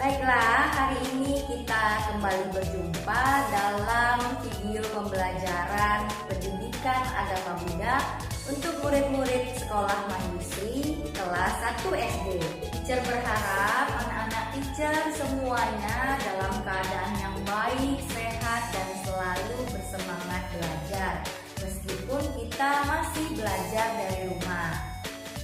Baiklah, hari ini kita kembali berjumpa dalam video pembelajaran pendidikan agama Buddha untuk murid-murid sekolah Mahayusri kelas 1 SD. Teacher berharap anak-anak teacher semuanya dalam keadaan yang baik, sehat, dan selalu bersemangat belajar. Meskipun kita masih belajar dari rumah.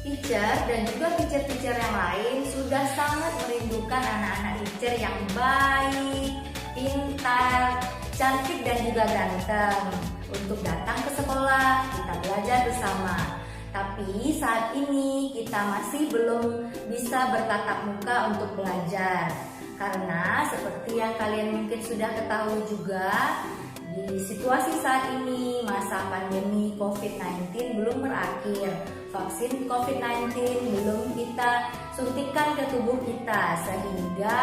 Teacher dan juga teacher-teacher yang lain sudah sangat merindukan anak-anak teacher yang baik, pintar, cantik dan juga ganteng untuk datang ke sekolah, kita belajar bersama. Tapi saat ini kita masih belum bisa bertatap muka untuk belajar. Karena seperti yang kalian mungkin sudah ketahui juga, di situasi saat ini masa pandemi COVID-19 belum berakhir. Vaksin COVID-19 belum kita suntikan ke tubuh kita, sehingga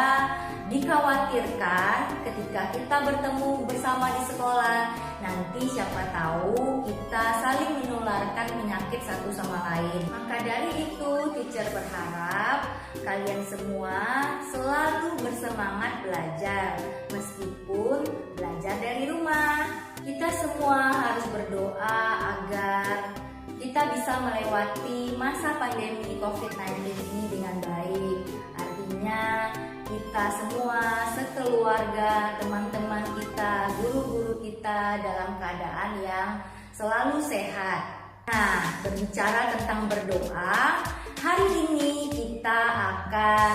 dikhawatirkan ketika kita bertemu bersama di sekolah, nanti siapa tahu kita saling menularkan penyakit satu sama lain. Maka dari itu, teacher berharap kalian semua selalu bersemangat belajar, meskipun belajar dari rumah. Kita semua harus berdoa agar kita bisa melewati masa pandemi COVID-19 ini dengan baik. Artinya kita semua sekeluarga, teman-teman kita, guru-guru kita dalam keadaan yang selalu sehat. Nah, berbicara tentang berdoa, hari ini kita akan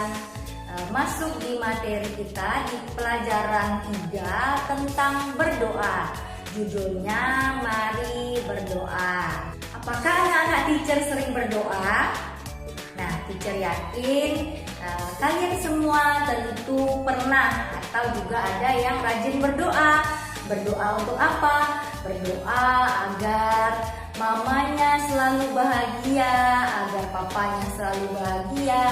masuk di materi kita di pelajaran 3 tentang berdoa. Judulnya Mari Berdoa. Apakah anak-anak teacher sering berdoa? Nah, teacher yakin kalian semua tentu pernah atau juga ada yang rajin berdoa. Berdoa untuk apa? Berdoa agar mamanya selalu bahagia, agar papanya selalu bahagia,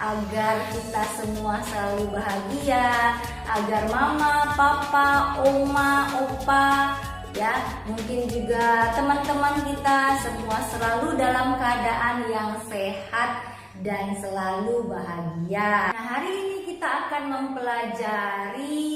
agar kita semua selalu bahagia, agar mama, papa, oma, opa, ya, mungkin juga teman-teman kita semua selalu dalam keadaan yang sehat dan selalu bahagia. Nah, hari ini kita akan mempelajari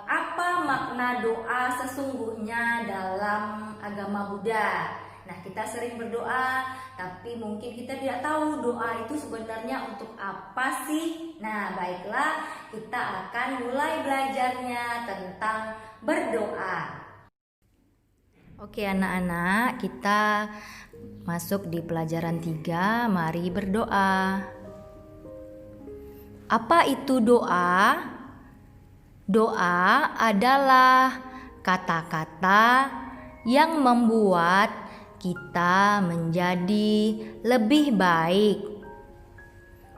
apa makna doa sesungguhnya dalam agama Buddha. Nah, kita sering berdoa, tapi mungkin kita tidak tahu doa itu sebenarnya untuk apa sih. Nah, baiklah, kita akan mulai belajarnya tentang berdoa. Oke anak-anak, kita masuk di pelajaran 3, mari berdoa. Apa itu doa? Doa adalah kata-kata yang membuat kita menjadi lebih baik.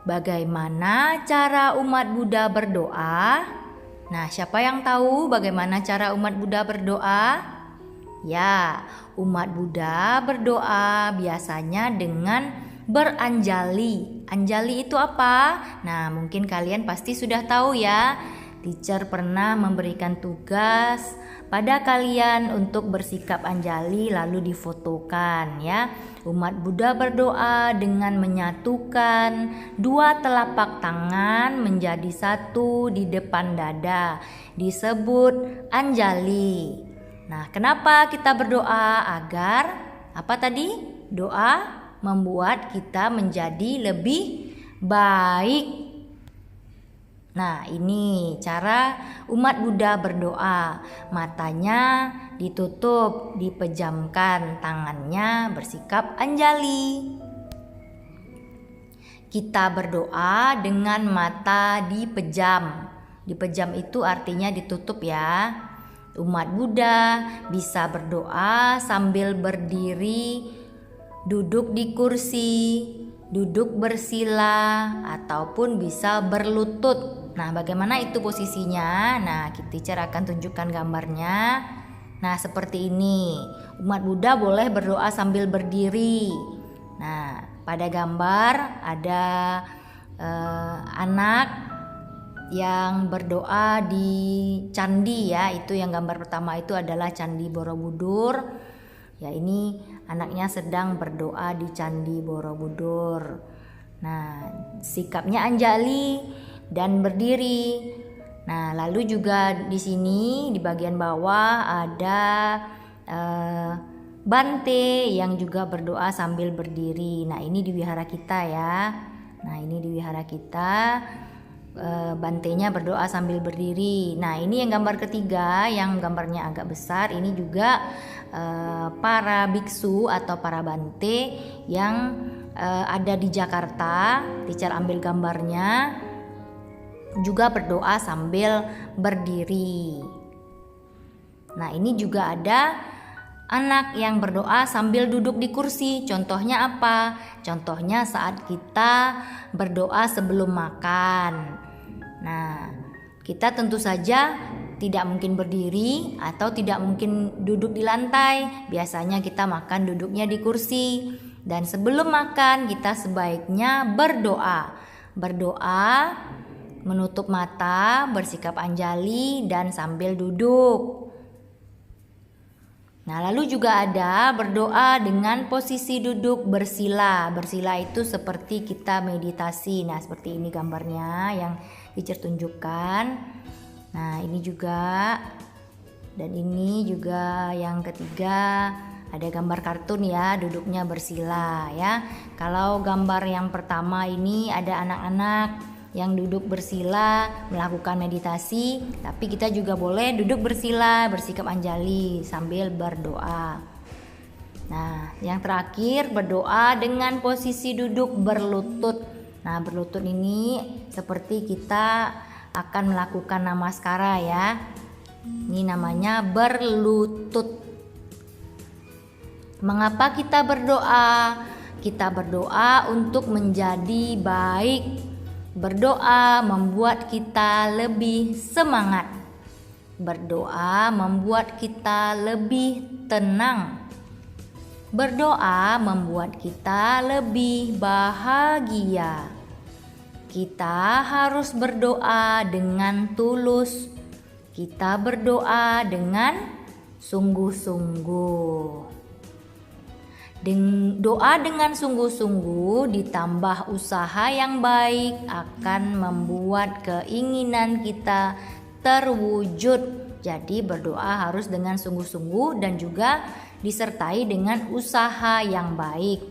Bagaimana cara umat Buddha berdoa? Nah, siapa yang tahu bagaimana cara umat Buddha berdoa? Ya, umat Buddha berdoa biasanya dengan beranjali. Anjali itu apa? Nah, mungkin kalian pasti sudah tahu ya. Teacher pernah memberikan tugas pada kalian untuk bersikap anjali lalu difotokan ya. Umat Buddha berdoa dengan menyatukan dua telapak tangan menjadi satu di depan dada. Disebut anjali. Nah, kenapa kita berdoa? Agar apa tadi? Doa membuat kita menjadi lebih baik. Nah, ini cara umat Buddha berdoa. Matanya ditutup, dipejamkan, tangannya bersikap anjali. Kita berdoa dengan mata dipejam. Dipejam itu artinya ditutup ya. Umat Buddha bisa berdoa sambil berdiri, duduk di kursi, duduk bersila, ataupun bisa berlutut. Nah, bagaimana itu posisinya? Nah, teacher akan tunjukkan gambarnya. Nah, seperti ini. Umat Buddha boleh berdoa sambil berdiri. Nah, pada gambar ada anak yang berdoa di candi ya. Itu yang gambar pertama itu adalah Candi Borobudur. Ya, ini anaknya sedang berdoa di Candi Borobudur. Nah, sikapnya anjali, dan berdiri. Nah, lalu juga di sini di bagian bawah ada bante yang juga berdoa sambil berdiri. Nah, ini di wihara kita ya. Nah, ini di wihara kita bantenya berdoa sambil berdiri. Nah, ini yang gambar ketiga yang gambarnya agak besar. Ini juga para biksu atau para bante yang ada di Jakarta. Teacher ambil gambarnya, juga berdoa sambil berdiri. Nah, ini juga ada anak yang berdoa sambil duduk di kursi. Contohnya apa? Contohnya saat kita berdoa sebelum makan. Nah, kita tentu saja tidak mungkin berdiri atau tidak mungkin duduk di lantai. Biasanya kita makan duduknya di kursi. Dan sebelum makan kita sebaiknya berdoa. Berdoa, menutup mata, bersikap anjali, dan sambil duduk. Nah, lalu juga ada berdoa dengan posisi duduk bersila. Bersila itu seperti kita meditasi. Nah, seperti ini gambarnya yang teacher tunjukkan. Nah, ini juga, dan ini juga yang ketiga. Ada gambar kartun ya, duduknya bersila ya. Kalau gambar yang pertama ini ada anak-anak yang duduk bersila melakukan meditasi, tapi kita juga boleh duduk bersila bersikap anjali sambil berdoa. Nah, yang terakhir berdoa dengan posisi duduk berlutut. Nah, berlutut ini seperti kita akan melakukan namaskara ya. Ini namanya berlutut. Mengapa kita berdoa? Kita berdoa untuk menjadi baik. Berdoa membuat kita lebih semangat. Berdoa membuat kita lebih tenang. Berdoa membuat kita lebih bahagia. Kita harus berdoa dengan tulus. Kita berdoa dengan sungguh-sungguh. Doa dengan sungguh-sungguh ditambah usaha yang baik akan membuat keinginan kita terwujud. Jadi berdoa harus dengan sungguh-sungguh dan juga disertai dengan usaha yang baik.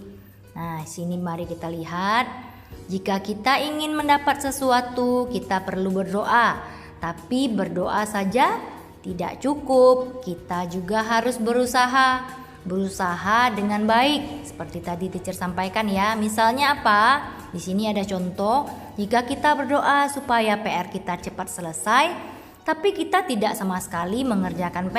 Nah, sini mari kita lihat. Jika kita ingin mendapat sesuatu, kita perlu berdoa. Tapi berdoa saja tidak cukup. Kita juga harus berusaha dengan baik. Seperti tadi teacher sampaikan ya. Misalnya apa? Di sini ada contoh, jika kita berdoa supaya PR kita cepat selesai, tapi kita tidak sama sekali mengerjakan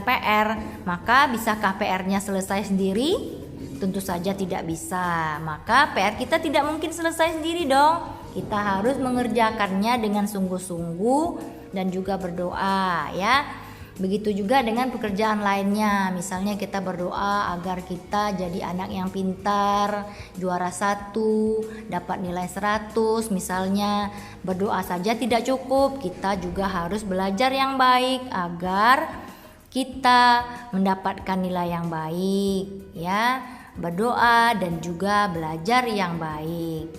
PR, maka bisakah PR-nya selesai sendiri? Tentu saja tidak bisa. Maka PR kita tidak mungkin selesai sendiri dong. Kita harus mengerjakannya dengan sungguh-sungguh dan juga berdoa ya. Begitu juga dengan pekerjaan lainnya. Misalnya kita berdoa agar kita jadi anak yang pintar, juara 1, dapat nilai 100. Misalnya berdoa saja tidak cukup, kita juga harus belajar yang baik agar kita mendapatkan nilai yang baik ya. Berdoa dan juga belajar yang baik.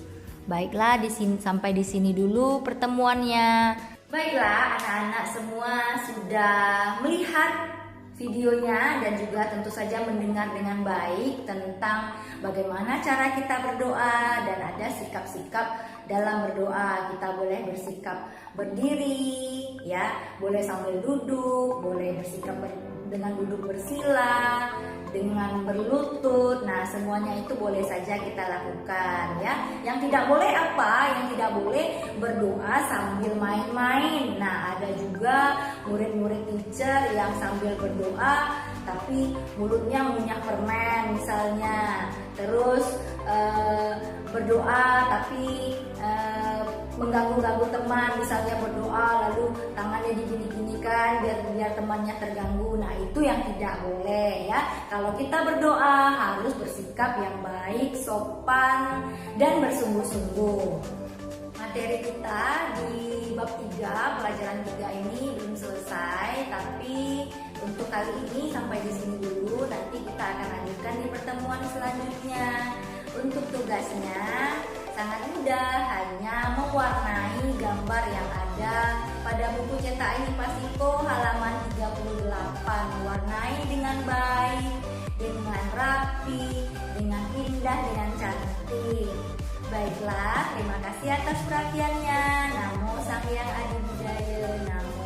Baiklah, sampai di sini dulu pertemuannya. Baiklah, anak-anak semua sudah melihat videonya dan juga tentu saja mendengar dengan baik tentang bagaimana cara kita berdoa, dan ada sikap-sikap dalam berdoa. Kita boleh bersikap berdiri ya, boleh sambil duduk, boleh bersikap dengan duduk bersila, dengan berlutut. Nah, semuanya itu boleh saja kita lakukan ya. Yang tidak boleh apa? Yang tidak boleh berdoa sambil main-main. Nah, ada juga murid-murid teacher yang sambil berdoa tapi mulutnya ngunyah permen misalnya. Terus berdoa tapi mengganggu-ganggu teman, misalnya berdoa lalu tangannya digini-ginikan biar temannya terganggu. Nah, itu yang tidak boleh ya. Kalau kita berdoa harus bersikap yang baik, sopan, dan bersungguh-sungguh. Materi kita di bab 3, pelajaran 3 ini belum selesai, tapi untuk kali ini sampai di sini dulu. Nanti kita akan lanjutkan di pertemuan selanjutnya. Untuk tugasnya, sangat mudah, hanya mewarnai gambar yang ada pada buku cetak ini Pasiko halaman 38. Warnai dengan baik, dengan rapi, dengan indah, dengan cantik. Baiklah, terima kasih atas perhatiannya. Namo Sang Hyang Adi Budaya. Namo